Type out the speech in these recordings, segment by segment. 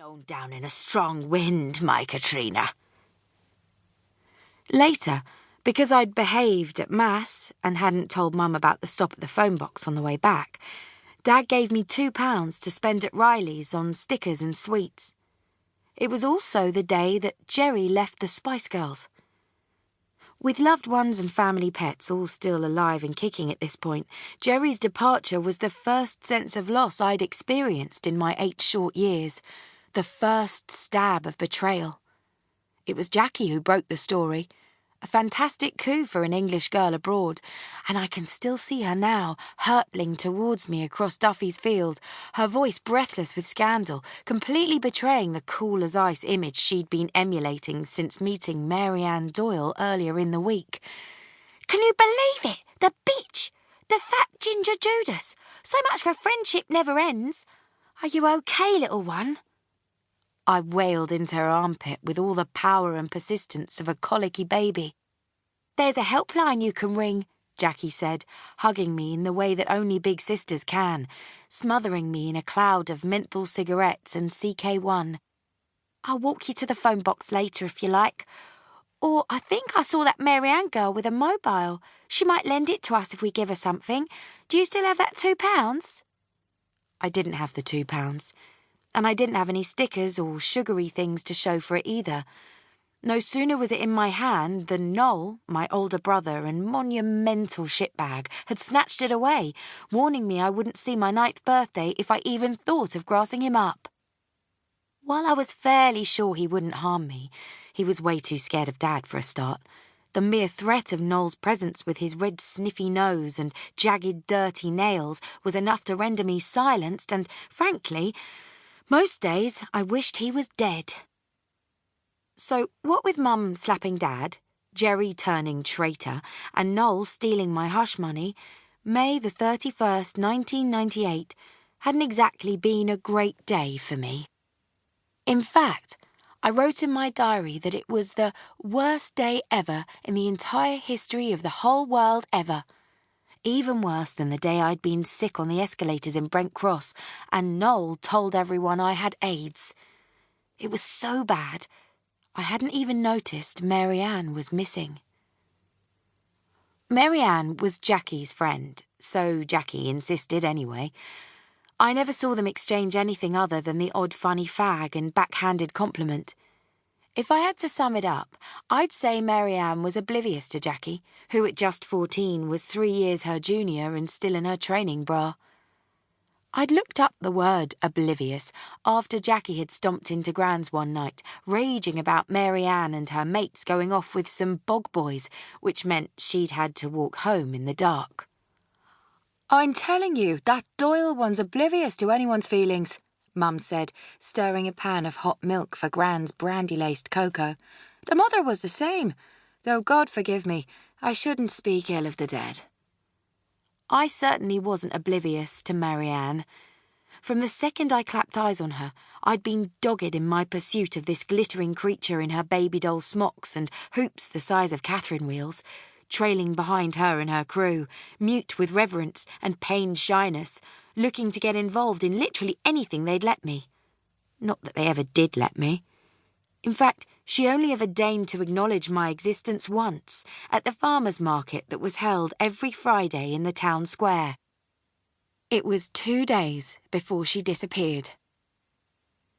blown down in a strong wind, my Katrina. Later, because I'd behaved at Mass and hadn't told Mum about the stop at the phone box on the way back, Dad gave me £2 to spend at Riley's on stickers and sweets. It was also the day that Jerry left the Spice Girls. With loved ones and family pets all still alive and kicking at this point, Jerry's departure was the first sense of loss I'd experienced in my 8 short years, the first stab of betrayal. It was Jackie who broke the story, a fantastic coup for an English girl abroad, and I can still see her now, hurtling towards me across Duffy's field, her voice breathless with scandal, completely betraying the cool-as-ice image she'd been emulating since meeting Maryanne Doyle earlier in the week. "Can you believe it? The bitch! The fat ginger Judas! So much for friendship never ends! Are you okay, little one?" I wailed into her armpit with all the power and persistence of a colicky baby. "There's a helpline you can ring," Jackie said, hugging me in the way that only big sisters can, smothering me in a cloud of menthol cigarettes and CK1. "I'll walk you to the phone box later if you like. Or I think I saw that Maryanne girl with a mobile. She might lend it to us if we give her something. Do you still have that £2? I didn't have the £2. And I didn't have any stickers or sugary things to show for it either. No sooner was it in my hand than Noel, my older brother and monumental shitbag, had snatched it away, warning me I wouldn't see my 9th birthday if I even thought of grassing him up. While I was fairly sure he wouldn't harm me, he was way too scared of Dad for a start. The mere threat of Noel's presence with his red sniffy nose and jagged dirty nails was enough to render me silenced and, frankly, most days I wished he was dead. So, what with Mum slapping Dad, Jerry turning traitor, and Noel stealing my hush money, May the 31st, 1998, hadn't exactly been a great day for me. In fact, I wrote in my diary that it was the worst day ever in the entire history of the whole world ever. Even worse than the day I'd been sick on the escalators in Brent Cross and Noel told everyone I had AIDS. It was so bad, I hadn't even noticed Maryanne was missing. Maryanne was Jackie's friend, so Jackie insisted anyway. I never saw them exchange anything other than the odd funny fag and backhanded compliment. If I had to sum it up, I'd say Maryanne was oblivious to Jackie, who at just 14 was 3 years her junior and still in her training bra. I'd looked up the word oblivious after Jackie had stomped into Gran's one night, raging about Maryanne and her mates going off with some bog boys, which meant she'd had to walk home in the dark. "I'm telling you, that Doyle one's oblivious to anyone's feelings," Mum said, stirring a pan of hot milk for Gran's brandy-laced cocoa. "The mother was the same, though God forgive me, I shouldn't speak ill of the dead." I certainly wasn't oblivious to Maryanne. From the second I clapped eyes on her, I'd been dogged in my pursuit of this glittering creature in her baby doll smocks and hoops the size of Catherine wheels, trailing behind her and her crew, mute with reverence and pained shyness, looking to get involved in literally anything they'd let me. Not that they ever did let me. In fact, she only ever deigned to acknowledge my existence once, at the farmers' market that was held every Friday in the town square. It was 2 days before she disappeared.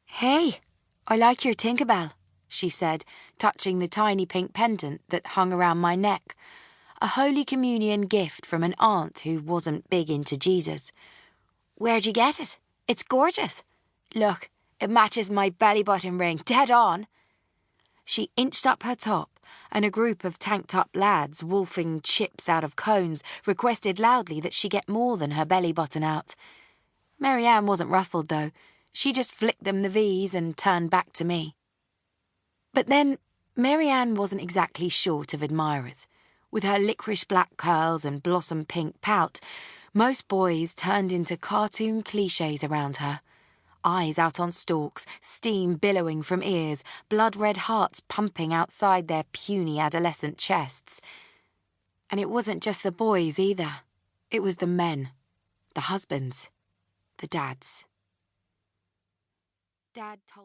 "Hey, I like your Tinkerbell," she said, touching the tiny pink pendant that hung around my neck, a Holy Communion gift from an aunt who wasn't big into Jesus. "Where'd you get it? It's gorgeous. Look, it matches my belly button ring, dead on." She inched up her top, and a group of tanked-up lads wolfing chips out of cones requested loudly that she get more than her belly button out. Maryanne wasn't ruffled, though. She just flicked them the V's and turned back to me. But then, Maryanne wasn't exactly short of admirers. With her licorice black curls and blossom pink pout, most boys turned into cartoon clichés around her. Eyes out on stalks, steam billowing from ears, blood-red hearts pumping outside their puny adolescent chests. And it wasn't just the boys either. It was the men, the husbands, the dads. Dad told